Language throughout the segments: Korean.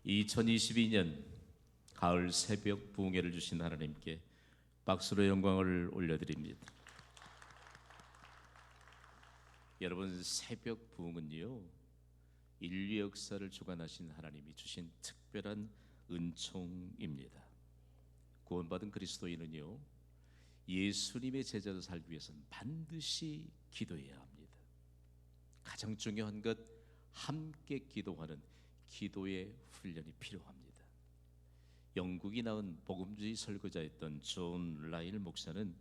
2022년 가을 새벽 부흥회를 주신 하나님께 박수로 영광을 올려드립니다. 여러분, 새벽 부흥은요, 인류 역사를 주관하신 하나님이 주신 특별한 은총입니다. 구원받은 그리스도인은요, 예수님의 제자로 살기 위해서는 반드시 기도해야 합니다. 가장 중요한 것, 함께 기도하는 기도의 훈련이 필요합니다. 영국이 낳은 복음주의 설교자였던 존 라일 목사는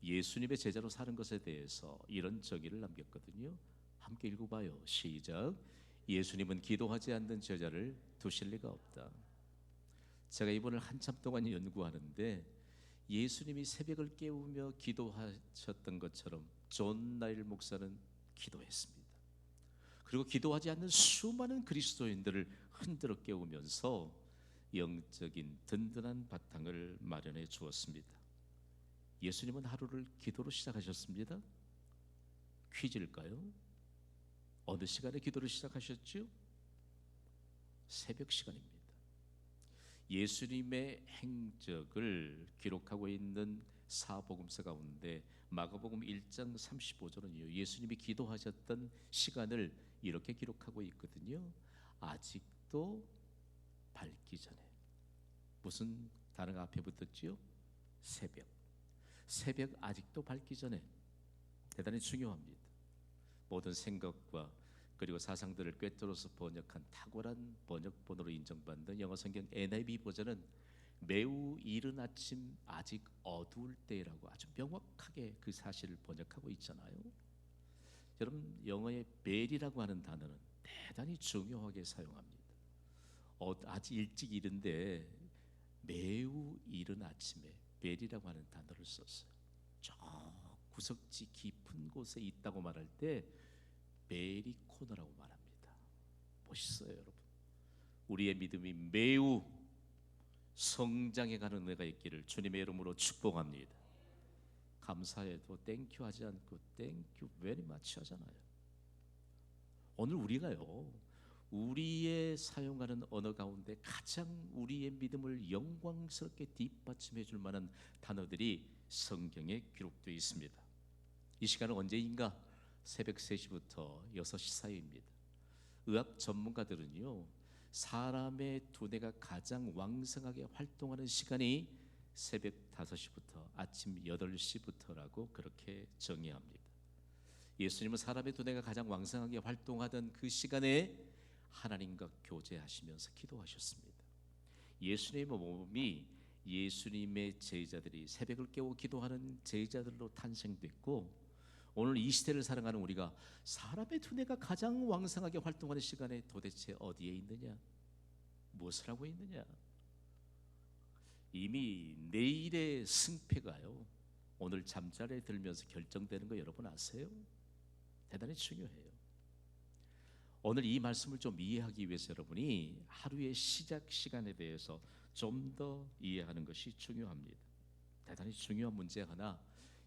예수님의 제자로 사는 것에 대해서 이런 정의를 남겼거든요. 함께 읽어봐요. 시작. 예수님은 기도하지 않는 제자를 두실 리가 없다. 제가 이번을 한참 동안 연구하는데 예수님이 새벽을 깨우며 기도하셨던 것처럼 존 라일 목사는 기도했습니다. 그리고 기도하지 않는 수많은 그리스도인들을 흔들어 깨우면서 영적인 든든한 바탕을 마련해 주었습니다. 예수님은 하루를 기도로 시작하셨습니다. 퀴즈일까요? 어느 시간에 기도를 시작하셨죠? 새벽 시간입니다. 예수님의 행적을 기록하고 있는 사복음서 가운데 마가복음 1장 35절은요, 예수님이 기도하셨던 시간을 이렇게 기록하고 있거든요. 아직도 밝기 전에. 무슨 단어가 앞에 붙었지요? 새벽. 새벽, 아직도 밝기 전에. 대단히 중요합니다. 모든 생각과 그리고 사상들을 꿰뚫어서 번역한 탁월한 번역본으로 인정받는 영어 성경 NIV 버전은 매우 이른 아침 아직 어두울 때라고 아주 명확하게 그 사실을 번역하고 있잖아요. 여러분, 영어의 벨이라고 하는 단어는 대단히 중요하게 사용합니다. 아주 일찍 이른데 매우 이른 아침에 벨이라고 하는 단어를 썼어요. 저 구석지 깊은 곳에 있다고 말할 때 베리 코너라고 말합니다. 멋있어요, 여러분. 우리의 믿음이 매우 성장해가는 은혜가 있기를 주님의 이름으로 축복합니다. 감사해도 땡큐 하지 않고 땡큐 베리 마치 하잖아요. 오늘 우리가요, 우리의 사용하는 언어 가운데 가장 우리의 믿음을 영광스럽게 뒷받침해 줄 만한 단어들이 성경에 기록되어 있습니다. 이 시간은 언제인가? 새벽 3시부터 6시 사이입니다. 의학 전문가들은요, 사람의 두뇌가 가장 왕성하게 활동하는 시간이 새벽 5시부터 아침 8시부터라고 그렇게 정의합니다. 예수님은 사람의 두뇌가 가장 왕성하게 활동하던 그 시간에 하나님과 교제하시면서 기도하셨습니다. 예수님의 몸이 예수님의 제자들이 새벽을 깨워 기도하는 제자들로 탄생됐고, 오늘 이 시대를 살아가는 우리가 사람의 두뇌가 가장 왕성하게 활동하는 시간에 도대체 어디에 있느냐? 무엇을 하고 있느냐? 이미 내일의 승패가요, 오늘 잠자리에 들면서 결정되는 거 여러분 아세요? 대단히 중요해요. 오늘 이 말씀을 좀 이해하기 위해서 여러분이 하루의 시작 시간에 대해서 좀 더 이해하는 것이 중요합니다. 대단히 중요한 문제 하나,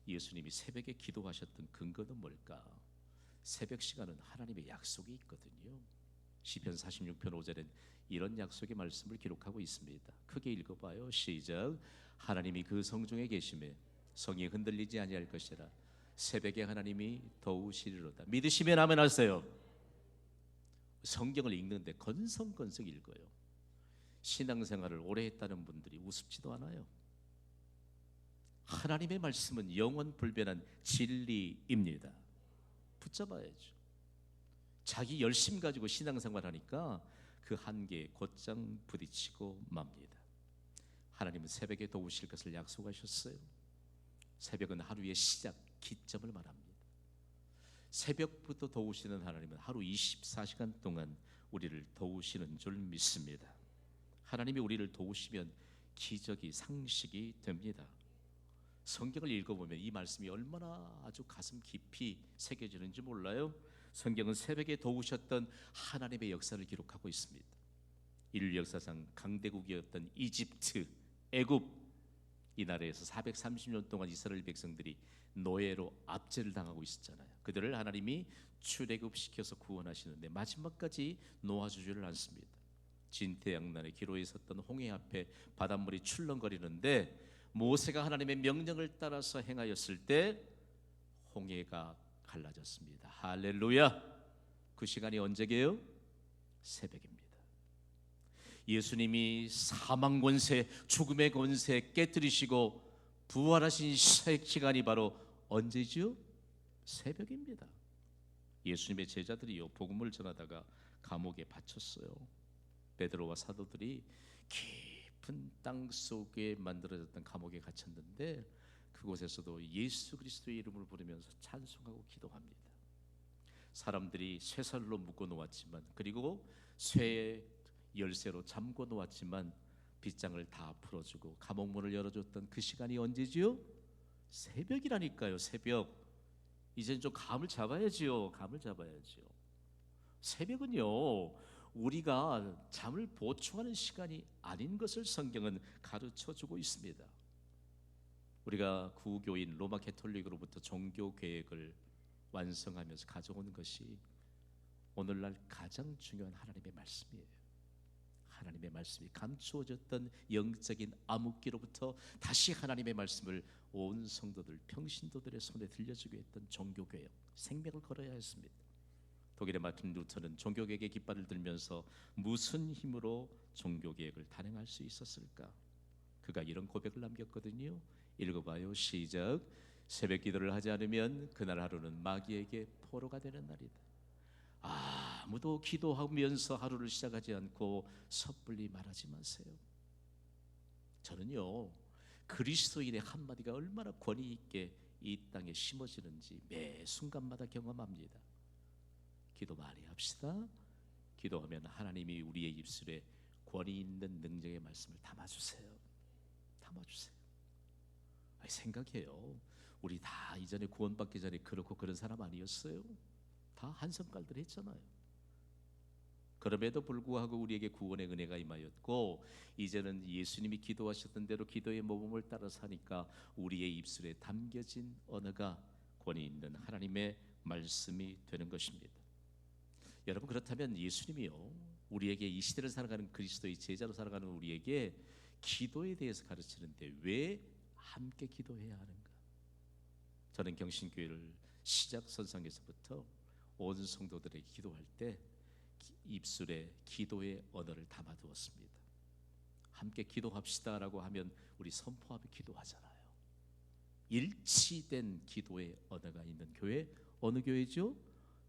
예수님이 새벽에 기도하셨던 근거는 뭘까? 새벽 시간은 하나님의 약속이 있거든요. 시편 46편 5절엔 이런 약속의 말씀을 기록하고 있습니다. 크게 읽어봐요. 시작. 하나님이 그 성중에 계심에 성이 흔들리지 아니할 것이라. 새벽에 하나님이 도우시리로다. 믿으시면 아멘 하세요. 성경을 읽는데 건성건성 읽어요. 신앙생활을 오래 했다는 분들이 우습지도 않아요. 하나님의 말씀은 영원 불변한 진리입니다. 붙잡아야죠. 자기 열심 가지고 신앙생활 하니까 그 한계에 곧장 부딪히고 맙니다. 하나님은 새벽에 도우실 것을 약속하셨어요. 새벽은 하루의 시작, 기점을 말합니다. 새벽부터 도우시는 하나님은 하루 24시간 동안 우리를 도우시는 줄 믿습니다. 하나님이 우리를 도우시면 기적이 상식이 됩니다. 성경을 읽어보면 이 말씀이 얼마나 아주 가슴 깊이 새겨지는지 몰라요? 성경은 새벽에 도우셨던 하나님의 역사를 기록하고 있습니다. 인류 역사상 강대국이었던 이집트, 애굽, 이 나라에서 430년 동안 이스라엘 백성들이 노예로 압제를 당하고 있었잖아요. 그들을 하나님이 출애굽시켜서 구원하시는데 마지막까지 놓아주지를 않습니다. 진퇴양난의 기로에 섰던 홍해 앞에 바닷물이 출렁거리는데 모세가 하나님의 명령을 따라서 행하였을 때 홍해가 갈라졌습니다. 할렐루야. 그 시간이 언제게요? 새벽입니다. 예수님이 사망 권세, 죽음의 권세 깨뜨리시고 부활하신 시간이 바로 언제죠? 새벽입니다. 예수님의 제자들이요, 복음을 전하다가 감옥에 갇혔어요. 베드로와 사도들이 깊은 땅 속에 만들어졌던 감옥에 갇혔는데 그곳에서도 예수 그리스도의 이름을 부르면서 찬송하고 기도합니다. 사람들이 쇠살로 묶어 놓았지만, 그리고 쇠의 열쇠로 잠궈 놓았지만 빗장을 다 풀어주고 감옥문을 열어줬던 그 시간이 언제지요? 새벽이라니까요. 새벽. 이제는 좀 감을 잡아야지요. 감을 잡아야지요. 새벽은요, 우리가 잠을 보충하는 시간이 아닌 것을 성경은 가르쳐주고 있습니다. 우리가 구교인 로마 가톨릭으로부터 종교 계획을 완성하면서 가져온 것이 오늘날 가장 중요한 하나님의 말씀이에요. 하나님의 말씀이 감추어졌던 영적인 암흑기로부터 다시 하나님의 말씀을 온 성도들, 평신도들의 손에 들려주게 했던 종교개혁, 생명을 걸어야 했습니다. 독일의 마틴 루터는 종교개혁의 깃발을 들면서 무슨 힘으로 종교개혁을 단행할 수 있었을까? 그가 이런 고백을 남겼거든요. 읽어봐요. 시작. 새벽 기도를 하지 않으면 그날 하루는 마귀에게 포로가 되는 날이다. 아무도 기도하면서 하루를 시작하지 않고 섣불리 말하지 마세요. 저는요, 그리스도인의 한마디가 얼마나 권위 있게 이 땅에 심어지는지 매 순간마다 경험합니다. 기도 많이 합시다. 기도하면 하나님이 우리의 입술에 권위 있는 능력의 말씀을 담아주세요. 담아주세요. 생각해요. 우리 다 이전에 구원받기 전에 그렇고 그런 사람 아니었어요? 다 한성깔들 했잖아요. 그럼에도 불구하고 우리에게 구원의 은혜가 임하였고, 이제는 예수님이 기도하셨던 대로 기도의 모범을 따라 사니까 우리의 입술에 담겨진 언어가 권위 있는 하나님의 말씀이 되는 것입니다. 여러분, 그렇다면 예수님이요, 우리에게 이 시대를 살아가는 그리스도의 제자로 살아가는 우리에게 기도에 대해서 가르치는데 왜 함께 기도해야 하는가? 저는 경신교회를 시작 선상에서부터 온 성도들에게 기도할 때 입술에 기도의 언어를 담아두었습니다. 함께 기도합시다라고 하면 우리 선포하며 기도하잖아요. 일치된 기도의 언어가 있는 교회, 어느 교회죠?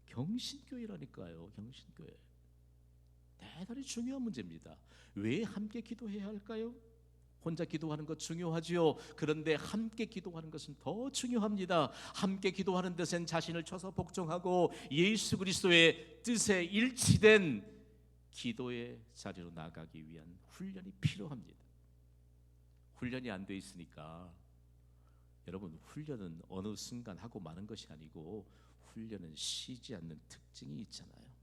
경신교회라니까요. 경신교회. 대단히 중요한 문제입니다. 왜 함께 기도해야 할까요? 혼자 기도하는 것 중요하지요. 그런데 함께 기도하는 것은 더 중요합니다. 함께 기도하는 뜻은 자신을 쳐서 복종하고 예수 그리스도의 뜻에 일치된 기도의 자리로 나가기 위한 훈련이 필요합니다. 훈련이 안 돼 있으니까 여러분, 훈련은 어느 순간 하고 마는 것이 아니고 훈련은 쉬지 않는 특징이 있잖아요.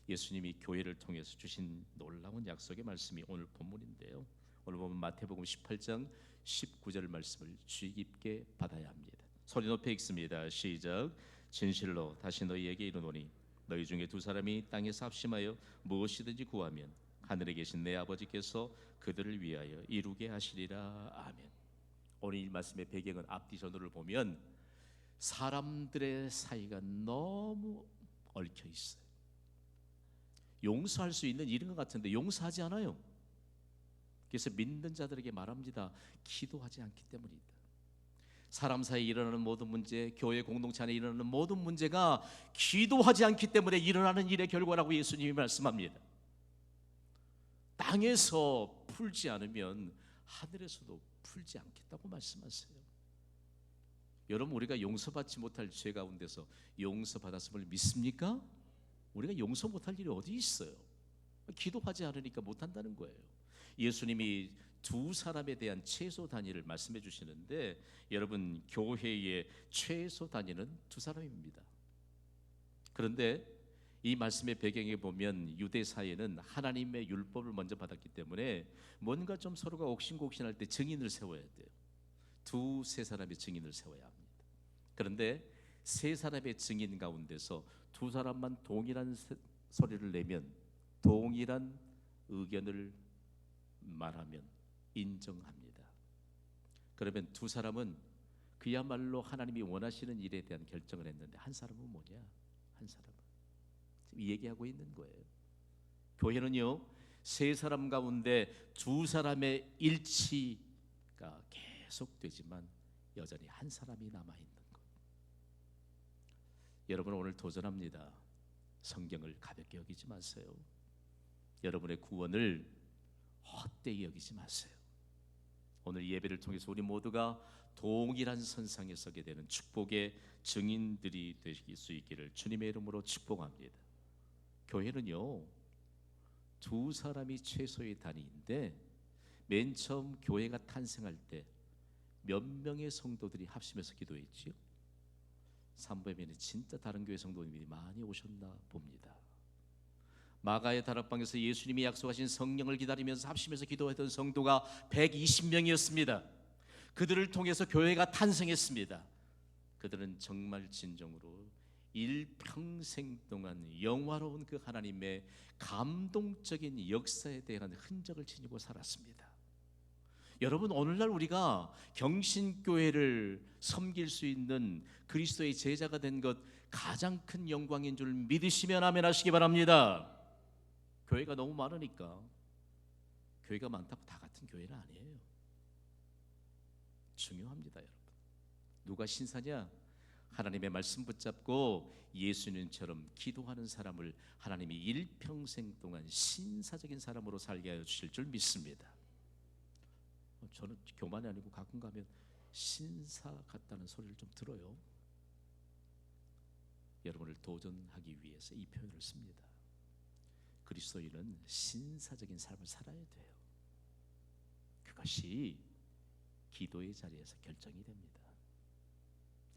예수님이 교회를 통해서 주신 놀라운 약속의 말씀이 오늘 본문인데요. 오늘 보면 마태복음 18장 19절 말씀을 주의 깊게 받아야 합니다. 소리 높여 읽습니다. 시작. 진실로 다시 너희에게 이르노니 너희 중에 두 사람이 땅에서 합심하여 무엇이든지 구하면 하늘에 계신 내 아버지께서 그들을 위하여 이루게 하시리라. 아멘. 오늘 이 말씀의 배경은 앞뒤 전후를 보면 사람들의 사이가 너무 얽혀 있어요. 용서할 수 있는 일인 것 같은데 용서하지 않아요. 그래서 믿는 자들에게 말합니다. 기도하지 않기 때문이다. 사람 사이에 일어나는 모든 문제, 교회 공동체 안에 일어나는 모든 문제가 기도하지 않기 때문에 일어나는 일의 결과라고 예수님이 말씀합니다. 땅에서 풀지 않으면 하늘에서도 풀지 않겠다고 말씀하세요. 여러분, 우리가 용서받지 못할 죄 가운데서 용서받았음을 믿습니까? 우리가 용서 못할 일이 어디 있어요? 기도하지 않으니까 못한다는 거예요. 예수님이 두 사람에 대한 최소 단위를 말씀해 주시는데, 여러분, 교회의 최소 단위는 두 사람입니다. 그런데 이 말씀의 배경에 보면 유대 사회는 하나님의 율법을 먼저 받았기 때문에 뭔가 좀 서로가 옥신각신할 때 증인을 세워야 돼요. 두세 사람의 증인을 세워야 합니다. 그런데 세 사람의 증인 가운데서 두 사람만 동일한 소리를 내면 동일한 의견을 말하면 인정합니다. 그러면 두 사람은 그야말로 하나님이 원하시는 일에 대한 결정을 했는데 한 사람은 뭐냐? 한 사람은 지금 이 얘기하고 있는 거예요. 교회는요, 세 사람 가운데 두 사람의 일치가 계속되지만 여전히 한 사람이 남아있는 것. 여러분, 오늘 도전합니다. 성경을 가볍게 여기지 마세요. 여러분의 구원을 헛되이 여기지 마세요. 오늘 예배를 통해서 우리 모두가 동일한 선상에 서게 되는 축복의 증인들이 되실 수 있기를 주님의 이름으로 축복합니다. 교회는요, 두 사람이 최소의 단위인데 맨 처음 교회가 탄생할 때 몇 명의 성도들이 합심해서 기도했지요? 삼보에는 진짜 다른 교회 성도님들이 많이 오셨나 봅니다. 마가의 다락방에서 예수님이 약속하신 성령을 기다리면서 합심해서 기도했던 성도가 120명이었습니다. 그들을 통해서 교회가 탄생했습니다. 그들은 정말 진정으로 일평생 동안 영화로운 그 하나님의 감동적인 역사에 대한 흔적을 지니고 살았습니다. 여러분, 오늘날 우리가 경신교회를 섬길 수 있는 그리스도의 제자가 된 것 가장 큰 영광인 줄 믿으시면 아멘 하시기 바랍니다. 교회가 너무 많으니까 교회가 많다고 다 같은 교회는 아니에요. 중요합니다. 여러분, 누가 신사냐? 하나님의 말씀 붙잡고 예수님처럼 기도하는 사람을 하나님이 일평생 동안 신사적인 사람으로 살게 하여 주실 줄 믿습니다. 저는 교만이 아니고 가끔 가면 신사 같다는 소리를 좀 들어요. 여러분을 도전하기 위해서 이 표현을 씁니다. 그리스도인은 신사적인 삶을 살아야 돼요. 그것이 기도의 자리에서 결정이 됩니다.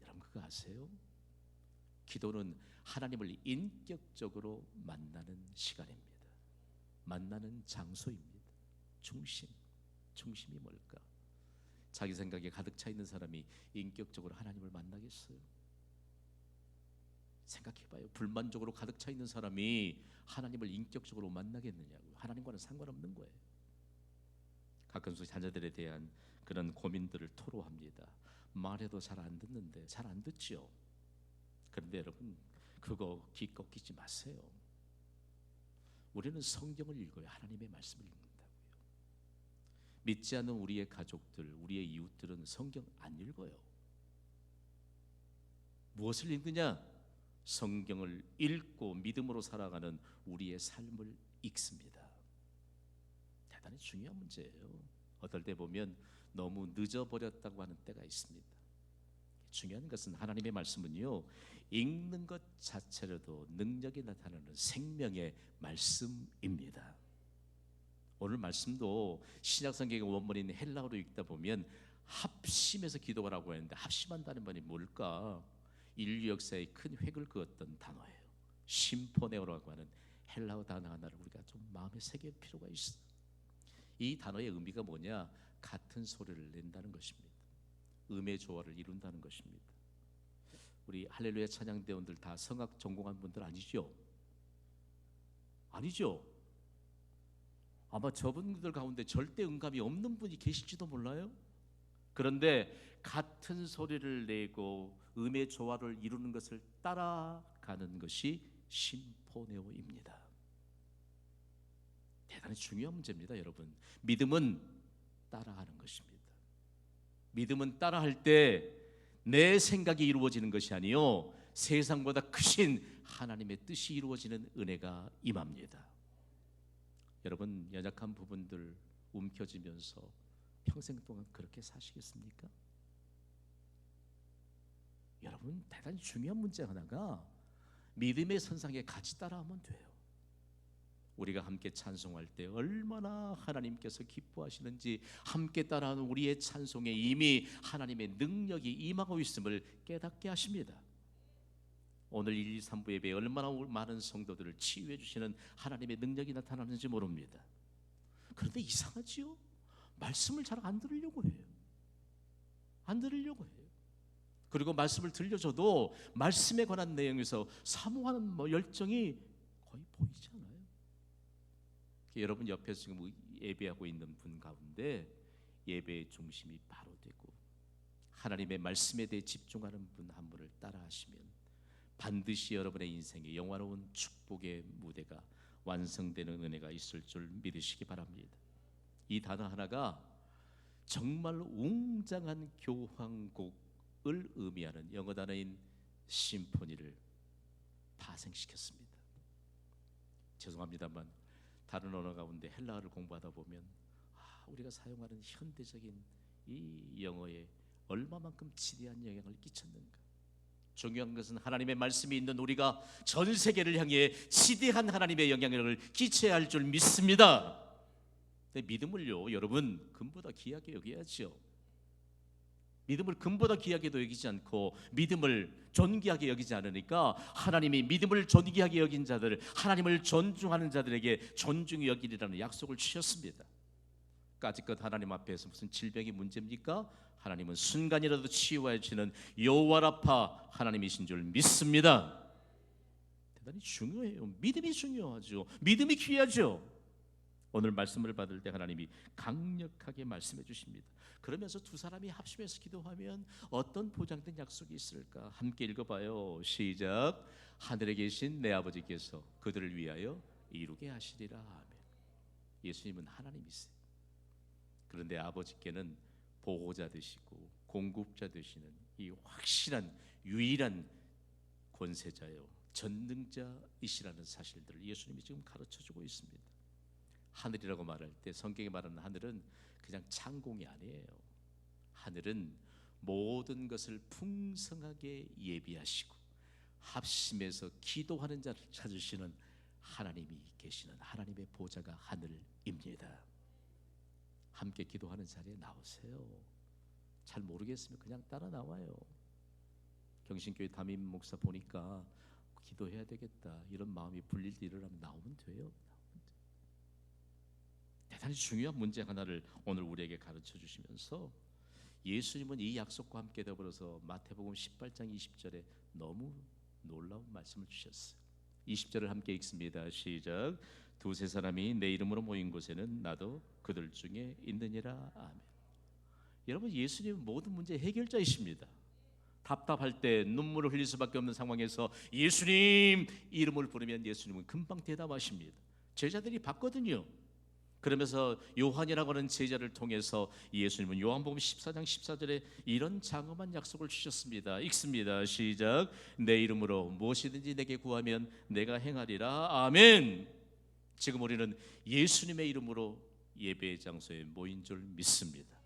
여러분, 그거 아세요? 기도는 하나님을 인격적으로 만나는 시간입니다. 만나는 장소입니다. 중심이 뭘까? 자기 생각에 가득 차 있는 사람이 인격적으로 하나님을 만나겠어요? 생각해봐요. 불만족으로 가득 차 있는 사람이 하나님을 인격적으로 만나겠느냐고요. 하나님과는 상관없는 거예요. 가끔씩 자녀들에 대한 그런 고민들을 토로합니다. 말해도 잘 안 듣는데 잘 안 듣죠. 그런데 여러분, 그거 귀 꺾이지 마세요. 우리는 성경을 읽어요. 하나님의 말씀을 읽는다고요. 믿지 않는 우리의 가족들, 우리의 이웃들은 성경 안 읽어요. 무엇을 읽느냐? 성경을 읽고 믿음으로 살아가는 우리의 삶을 읽습니다. 대단히 중요한 문제예요. 어떨 때 보면 너무 늦어버렸다고 하는 때가 있습니다. 중요한 것은 하나님의 말씀은요, 읽는 것 자체로도 능력이 나타나는 생명의 말씀입니다. 오늘 말씀도 신약성경의 원문인 헬라어로 읽다 보면 합심해서 기도하라고 했는데 합심한다는 말이 뭘까? 인류 역사에 큰 획을 그었던 단어예요. 심포네오라고 하는 헬라어 단어 하나를 우리가 좀 마음에 새길 필요가 있어요. 이 단어의 의미가 뭐냐? 같은 소리를 낸다는 것입니다. 음의 조화를 이룬다는 것입니다. 우리 할렐루야 찬양대원들 다 성악 전공한 분들 아니죠? 아니죠? 아마 저분들 가운데 절대 음감이 없는 분이 계실지도 몰라요. 그런데 같은 소리를 내고 음의 조화를 이루는 것을 따라가는 것이 심포네오입니다. 대단히 중요한 문제입니다. 여러분, 믿음은 따라하는 것입니다. 믿음은 따라할 때 내 생각이 이루어지는 것이 아니요, 세상보다 크신 하나님의 뜻이 이루어지는 은혜가 임합니다. 여러분, 연약한 부분들 움켜쥐면서 평생 동안 그렇게 사시겠습니까? 여러분, 대단히 중요한 문제 하나가 믿음의 선상에 같이 따라하면 돼요. 우리가 함께 찬송할 때 얼마나 하나님께서 기뻐하시는지 함께 따라하는 우리의 찬송에 이미 하나님의 능력이 임하고 있음을 깨닫게 하십니다. 오늘 1, 2, 3부 예배에 얼마나 많은 성도들을 치유해 주시는 하나님의 능력이 나타나는지 모릅니다. 그런데 이상하지요? 말씀을 잘 안 들으려고 해요. 안 들으려고 해요. 그리고 말씀을 들려줘도 말씀에 관한 내용에서 사모하는 열정이 거의 보이지 않아요. 여러분 옆에서 지금 예배하고 있는 분 가운데 예배의 중심이 바로 되고 하나님의 말씀에 대해 집중하는 분 한 분을 따라하시면 반드시 여러분의 인생에 영화로운 축복의 무대가 완성되는 은혜가 있을 줄 믿으시기 바랍니다. 이 단어 하나가 정말 웅장한 교향곡을 의미하는 영어 단어인 심포니를 파생시켰습니다. 죄송합니다만 다른 언어 가운데 헬라어를 공부하다 보면 우리가 사용하는 현대적인 이 영어에 얼마만큼 지대한 영향을 끼쳤는가. 중요한 것은 하나님의 말씀이 있는 우리가 전 세계를 향해 지대한 하나님의 영향력을 끼쳐야 할 줄 믿습니다. 믿음을요, 여러분 금보다 귀하게 여겨야죠. 믿음을 금보다 귀하게도 여기지 않고 믿음을 존귀하게 여기지 않으니까 하나님이 믿음을 존귀하게 여긴 자들, 하나님을 존중하는 자들에게 존중히 여기리라는 약속을 주셨습니다. 까짓것 하나님 앞에서 무슨 질병이 문제입니까? 하나님은 순간이라도 치유하여 주시는 여호와라파 하나님이신 줄 믿습니다. 대단히 중요해요. 믿음이 중요하죠. 믿음이 귀하죠. 오늘 말씀을 받을 때 하나님이 강력하게 말씀해 주십니다. 그러면서 두 사람이 합심해서 기도하면 어떤 보장된 약속이 있을까? 함께 읽어봐요. 시작. 하늘에 계신 내 아버지께서 그들을 위하여 이루게 하시리라. 아멘. 예수님은 하나님이세요. 그런데 아버지께는 보호자 되시고 공급자 되시는 이 확실한 유일한 권세자요 전능자이시라는 사실들을 예수님이 지금 가르쳐주고 있습니다. 하늘이라고 말할 때 성경에 말하는 하늘은 그냥 창공이 아니에요. 하늘은 모든 것을 풍성하게 예비하시고 합심해서 기도하는 자를 찾으시는 하나님이 계시는 하나님의 보좌가 하늘입니다. 함께 기도하는 자리에 나오세요. 잘 모르겠으면 그냥 따라 나와요. 경신교회 담임 목사 보니까 기도해야 되겠다 이런 마음이 불릴 때 일어나면 나오면 돼요. 대단히 중요한 문제 하나를 오늘 우리에게 가르쳐 주시면서 예수님은 이 약속과 함께 더불어서 마태복음 18장 20절에 너무 놀라운 말씀을 주셨어요. 20절을 함께 읽습니다. 시작. 두세 사람이 내 이름으로 모인 곳에는 나도 그들 중에 있느니라. 아멘. 여러분, 예수님은 모든 문제 해결자이십니다. 답답할 때 눈물을 흘릴 수밖에 없는 상황에서 예수님 이름을 부르면 예수님은 금방 대답하십니다. 제자들이 봤거든요. 그러면서 요한이라고 하는 제자를 통해서 예수님은 요한복음 14장 14절에 이런 장엄한 약속을 주셨습니다. 읽습니다. 시작. 내 이름으로 무엇이든지 내게 구하면 내가 행하리라. 아멘. 지금 우리는 예수님의 이름으로 예배 장소에 모인 줄 믿습니다.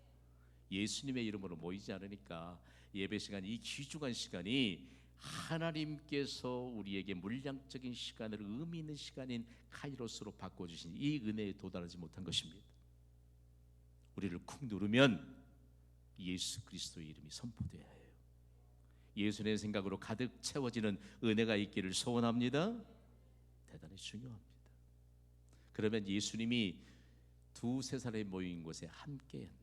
예수님의 이름으로 모이지 않으니까 예배 시간, 이 귀중한 시간이 하나님께서 우리에게 물량적인 시간을 의미 있는 시간인 카이로스로 바꿔주신 이 은혜에 도달하지 못한 것입니다. 우리를 쿡 누르면 예수 그리스도의 이름이 선포되어야 해요. 예수님의 생각으로 가득 채워지는 은혜가 있기를 소원합니다. 대단히 중요합니다. 그러면 예수님이 두세 사람이 모인 곳에 함께한다.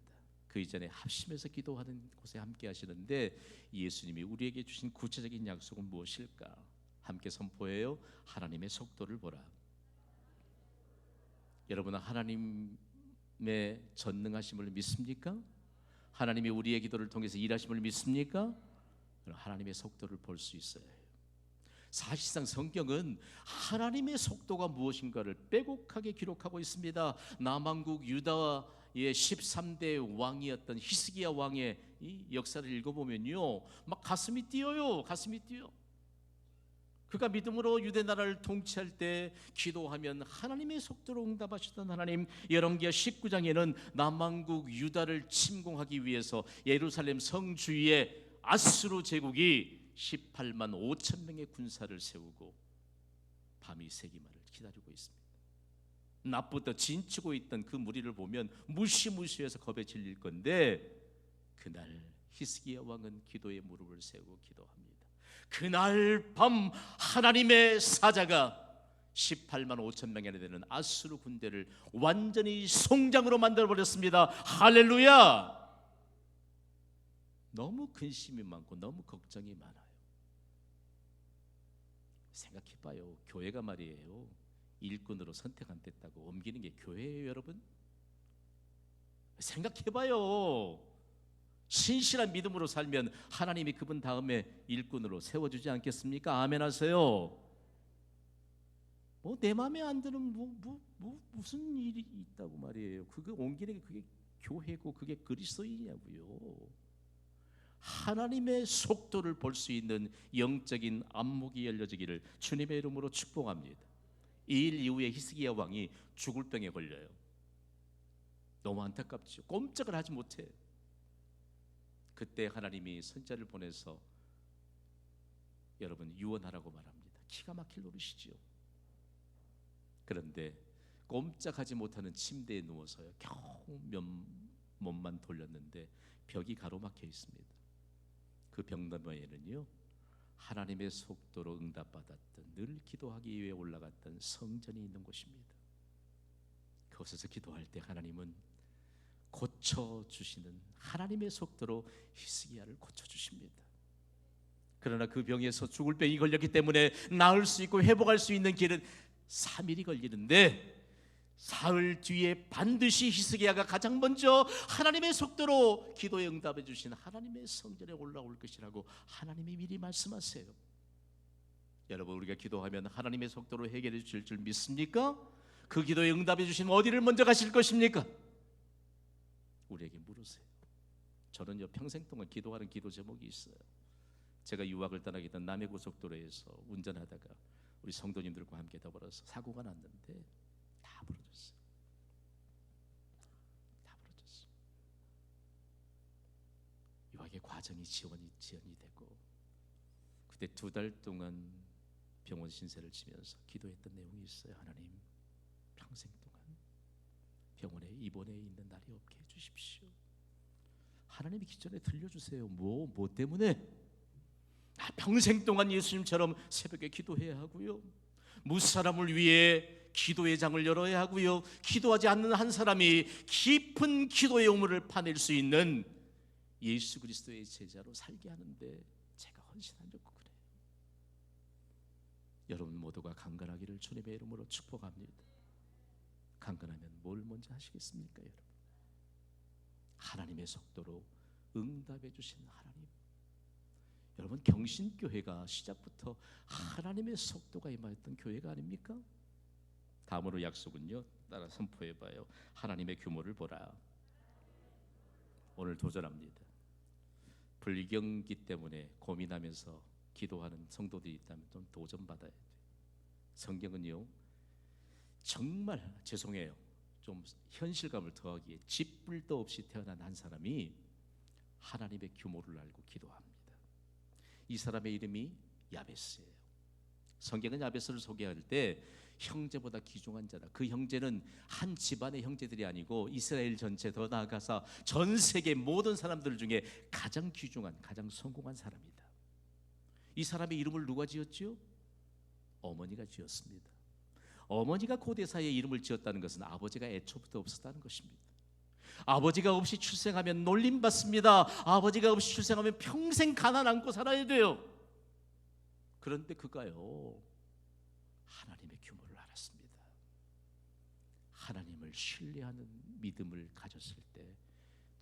그 이전에 합심해서 기도하는 곳에 함께 하시는데 예수님이 우리에게 주신 구체적인 약속은 무엇일까? 함께 선포해요. 하나님의 속도를 보라. 여러분은 하나님의 전능하심을 믿습니까? 하나님이 우리의 기도를 통해서 일하심을 믿습니까? 하나님의 속도를 볼 수 있어야 해요. 사실상 성경은 하나님의 속도가 무엇인가를 빼곡하게 기록하고 있습니다. 남왕국 유다의 13대 왕이었던 히스기야 왕의 이 역사를 읽어보면요, 막 가슴이 뛰어요. 가슴이 뛰어. 그가 믿음으로 유대 나라를 통치할 때 기도하면 하나님의 속도로 응답하셨던 하나님. 열왕기하 19장에는 남왕국 유다를 침공하기 위해서 예루살렘 성 주위에 아수르 제국이 18만 5천 명의 군사를 세우고 밤이 새기만을 기다리고 있습니다. 낮부터 진치고 있던 그 무리를 보면 무시무시해서 겁에 질릴 건데, 그날 히스기야 왕은 기도에 무릎을 세우고 기도합니다. 그날 밤 하나님의 사자가 18만 5천 명이나 되는 아수르 군대를 완전히 송장으로 만들어버렸습니다. 할렐루야. 너무 근심이 많고 너무 걱정이 많아요. 생각해봐요. 교회가 말이에요, 일꾼으로 선택 안 됐다고 옮기는 게 교회예요, 여러분? 생각해봐요. 신실한 믿음으로 살면 하나님이 그분 다음에 일꾼으로 세워주지 않겠습니까? 아멘 하세요. 뭐 내 마음에 안 드는 무슨 일이 있다고 말이에요. 그거 옮기는 게 그게 교회고 그게 그리스도이냐고요. 하나님의 속도를 볼 수 있는 영적인 안목이 열려지기를 주님의 이름으로 축복합니다. 이 일 이후에 히스기야 왕이 죽을 병에 걸려요. 너무 안타깝죠. 꼼짝을 하지 못해. 그때 하나님이 선자를 보내서 여러분 유언하라고 말합니다. 기가 막힐 노릇이죠. 그런데 꼼짝하지 못하는 침대에 누워서요, 겨우 몸만 돌렸는데 벽이 가로막혀 있습니다. 그 벽너머에는요, 하나님의 속도로 응답받았던, 늘 기도하기 위해 올라갔던 성전이 있는 곳입니다. 그곳에서 기도할 때 하나님은 고쳐주시는, 하나님의 속도로 히스기야를 고쳐주십니다. 그러나 그 병에서 죽을 병이 걸렸기 때문에 나을 수 있고 회복할 수 있는 길은 3일이 걸리는데, 사흘 뒤에 반드시 히스기야가 가장 먼저 하나님의 속도로 기도에 응답해 주신 하나님의 성전에 올라올 것이라고 하나님이 미리 말씀하세요. 여러분, 우리가 기도하면 하나님의 속도로 해결해 주실 줄 믿습니까? 그 기도에 응답해 주신 어디를 먼저 가실 것입니까? 우리에게 물으세요. 저는요, 평생 동안 기도하는 기도 제목이 있어요. 제가 유학을 떠나기 전 남해고속도로에서 운전하다가 우리 성도님들과 함께 더불어서 사고가 났는데 다 부러졌어요. 다 부러졌어요. 유학의 과정이 지연이 되고, 그때 2달 동안 병원 신세를 지면서 기도했던 내용이 있어요. 하나님, 평생 동안 병원에 입원해 있는 날이 없게 해주십시오. 하나님이 기전에 들려주세요. 뭐 때문에? 평생 동안 예수님처럼 새벽에 기도해야 하고요, 무사람을 위해 기도의 장을 열어야 하고요, 기도하지 않는 한 사람이 깊은 기도의 우물을 파낼 수 있는 예수 그리스도의 제자로 살게 하는데 제가 헌신하려고 그래요. 여러분 모두가 강건하기를 주님의 이름으로 축복합니다. 강건하면 뭘 먼저 하시겠습니까? 여러분, 하나님의 속도로 응답해 주시는 하나님. 여러분, 경신교회가 시작부터 하나님의 속도가 임하였던 교회가 아닙니까? 다음으로 약속은요, 따라 선포해봐요. 하나님의 규모를 보라. 오늘 도전합니다. 불경기 때문에 고민하면서 기도하는 성도들이 있다면 좀 도전받아야 돼요. 성경은요, 정말 죄송해요, 좀 현실감을 더하기에 짓불도 없이 태어난 한 사람이 하나님의 규모를 알고 기도합니다. 이 사람의 이름이 야베스예요. 성경은 야베스를 소개할 때 형제보다 귀중한 자다, 그 형제는 한 집안의 형제들이 아니고 이스라엘 전체, 더 나아가서 전 세계 모든 사람들 중에 가장 귀중한, 가장 성공한 사람이다. 이 사람의 이름을 누가 지었죠? 어머니가 지었습니다. 어머니가 고대사에 이름을 지었다는 것은 아버지가 애초부터 없었다는 것입니다. 아버지가 없이 출생하면 놀림받습니다. 아버지가 없이 출생하면 평생 가난 안고 살아야 돼요. 그런데 그가요, 하나님의 규모를 알았습니다. 하나님을 신뢰하는 믿음을 가졌을 때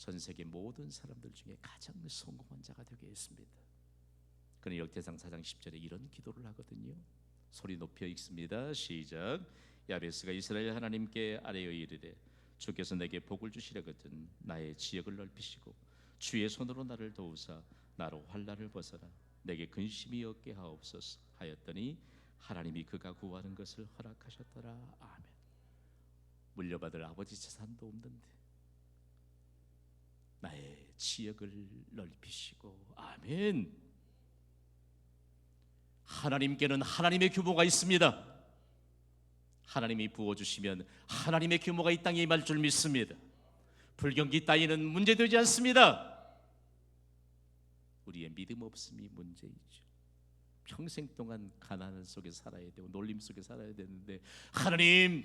전 세계 모든 사람들 중에 가장 성공한 자가 되게 했습니다. 그는 역대상 4장 10절에 이런 기도를 하거든요. 소리 높여 읽습니다. 시작. 야베스가 이스라엘 하나님께 아뢰어 이르되, 주께서 내게 복을 주시려거든 나의 지역을 넓히시고 주의 손으로 나를 도우사 나로 환난을 벗어라 내게 근심이 없게 하옵소서 하였더니 하나님이 그가 구하는 것을 허락하셨더라. 아멘. 물려받을 아버지 재산도 없는데 나의 지역을 넓히시고, 아멘. 하나님께는 하나님의 규모가 있습니다. 하나님이 부어주시면 하나님의 규모가 이 땅에 임할 줄 믿습니다. 불경기 따위는 문제되지 않습니다. 우리의 믿음 없음이 문제이죠. 평생 동안 가난 속에 살아야 되고 놀림 속에 살아야 되는데, 하나님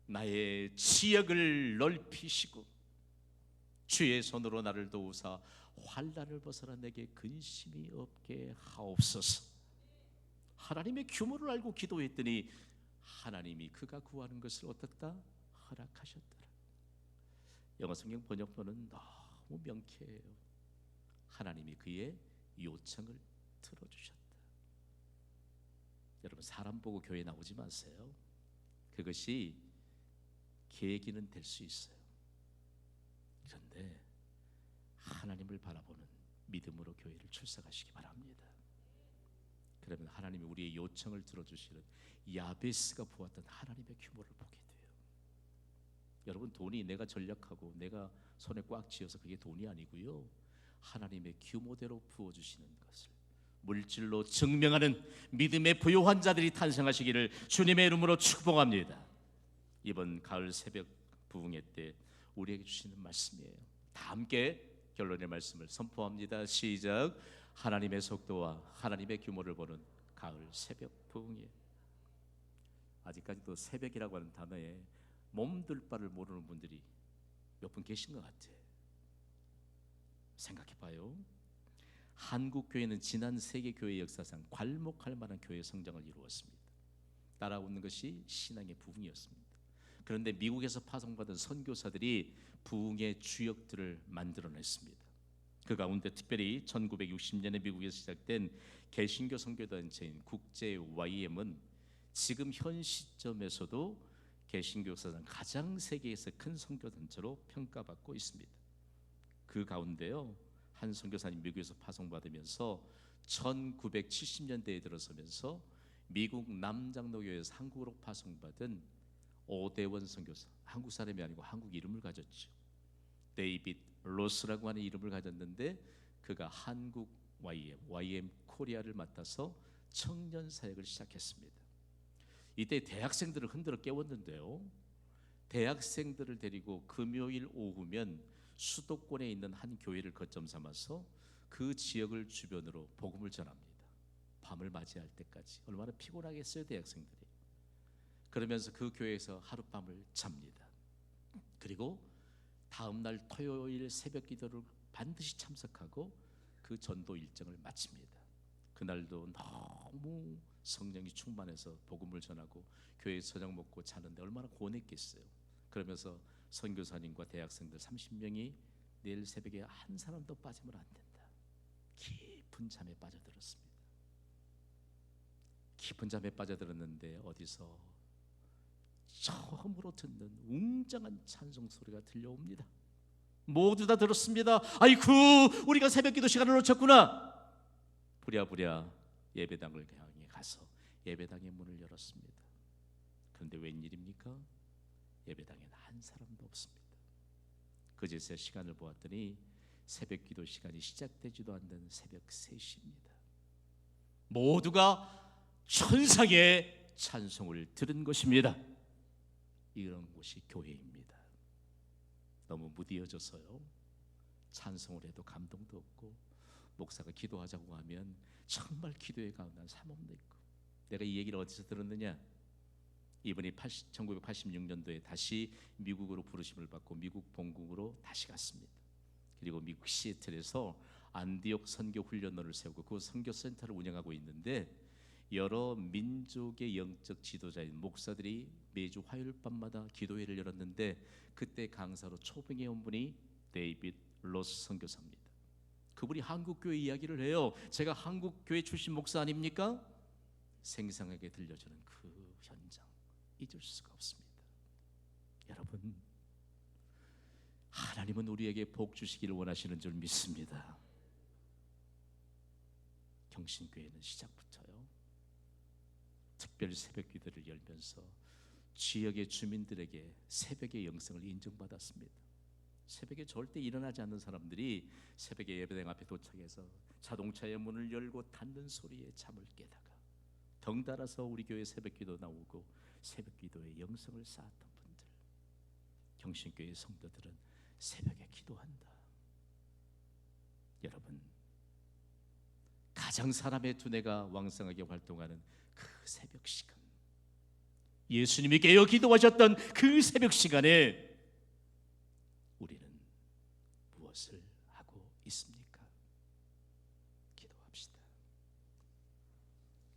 나의 지역을 넓히시고 주의 손으로 나를 도우사 환난을 벗어나 내게 근심이 없게 하옵소서. 하나님의 규모를 알고 기도했더니 하나님이 그가 구하는 것을 어떻다? 허락하셨더라. 영어 성경 번역본은 너무 명쾌해요. 하나님이 그의 요청을 들어주셨다. 여러분, 사람 보고 교회 나오지 마세요. 그것이 계기는 될 수 있어요. 그런데 하나님을 바라보는 믿음으로 교회를 출석하시기 바랍니다. 그러면 하나님이 우리의 요청을 들어주시는 야베스가 보았던 하나님의 규모를 보게 돼요. 여러분, 돈이 내가 전략하고 내가 손에 꽉 쥐어서 그게 돈이 아니고요, 하나님의 규모대로 부어주시는 것을 물질로 증명하는 믿음의 부요한 자들이 탄생하시기를 주님의 이름으로 축복합니다. 이번 가을 새벽 부흥회 때 우리에게 주시는 말씀이에요. 다 함께 결론의 말씀을 선포합니다. 시작. 하나님의 속도와 하나님의 규모를 보는 가을 새벽 부흥회. 아직까지도 새벽이라고 하는 단어에 몸둘 바를 모르는 분들이 몇 분 계신 것 같아요. 생각해봐요. 한국교회는 지난 세계교회 역사상 괄목할 만한 교회 성장을 이루었습니다. 따라오는 것이 신앙의 부흥이었습니다. 그런데 미국에서 파송받은 선교사들이 부흥의 주역들을 만들어냈습니다. 그 가운데 특별히 1960년에 미국에서 시작된 개신교 선교단체인 국제 YM은 지금 현 시점에서도 개신교 역사상 가장 세계에서 큰 선교단체로 평가받고 있습니다. 그 가운데요, 한 선교사님 미국에서 파송받으면서 1970년대에 들어서면서 미국 남장로교회에서 한국으로 파송받은 오대원 선교사, 한국 사람이 아니고 한국 이름을 가졌죠. 데이빗 로스라고 하는 이름을 가졌는데 그가 한국 YM 코리아를 맡아서 청년 사역을 시작했습니다. 이때 대학생들을 흔들어 깨웠는데요, 대학생들을 데리고 금요일 오후면 수도권에 있는 한 교회를 거점 삼아서 그 지역을 주변으로 복음을 전합니다. 밤을 맞이할 때까지. 얼마나 피곤하겠어요, 대학생들이. 그러면서 그 교회에서 하룻밤을 잡니다. 그리고 다음 날 토요일 새벽 기도를 반드시 참석하고 그 전도 일정을 마칩니다. 그날도 너무 성령이 충만해서 복음을 전하고 교회에서 저녁 먹고 자는데 얼마나 고뇌겠어요. 그러면서 선교사님과 대학생들 30명이 내일 새벽에 한 사람도 빠지면 안 된다. 깊은 잠에 빠져들었습니다. 깊은 잠에 빠져들었는데 어디서 처음으로 듣는 웅장한 찬송 소리가 들려옵니다. 모두 다 들었습니다. 아이쿠, 우리가 새벽 기도 시간을 놓쳤구나. 부랴부랴 예배당을 향해 가서 예배당의 문을 열었습니다. 그런데 웬일입니까? 예배당에는 한 사람도 없습니다. 그제서야 시간을 보았더니 새벽 기도 시간이 시작되지도 않는 새벽 3시입니다. 모두가 천상의 찬송을 들은 것입니다. 이런 곳이 교회입니다. 너무 무디어져서요, 찬송을 해도 감동도 없고 목사가 기도하자고 하면 정말 기도에 가운데 사모도 있고. 내가 이 얘기를 어디서 들었느냐? 이분이 1986년도에 다시 미국으로 부르심을 받고 미국 본국으로 다시 갔습니다. 그리고 미국 시애틀에서 안디옥 선교 훈련원을 세우고 그 선교 센터를 운영하고 있는데 여러 민족의 영적 지도자인 목사들이 매주 화요일 밤마다 기도회를 열었는데 그때 강사로 초빙해 온 분이 데이빗 로스 선교사입니다. 그분이 한국교회 이야기를 해요. 제가 한국교회 출신 목사 아닙니까? 생생하게 들려주는 그 현장 잊을 수가 없습니다. 여러분, 하나님은 우리에게 복 주시기를 원하시는 줄 믿습니다. 경신교회는 시작부터요, 특별 새벽 기도를 열면서 지역의 주민들에게 새벽의 영성을 인정받았습니다. 새벽에 절대 일어나지 않는 사람들이 새벽에 예배당 앞에 도착해서 자동차의 문을 열고 닫는 소리에 잠을 깨다가 덩달아서 우리 교회 새벽 기도 나오고 새벽 기도에 영성을 쌓았던 분들, 경신교회 성도들은 새벽에 기도한다. 여러분, 가장 사람의 두뇌가 왕성하게 활동하는 그 새벽 시간, 예수님이 깨어 기도하셨던 그 새벽 시간에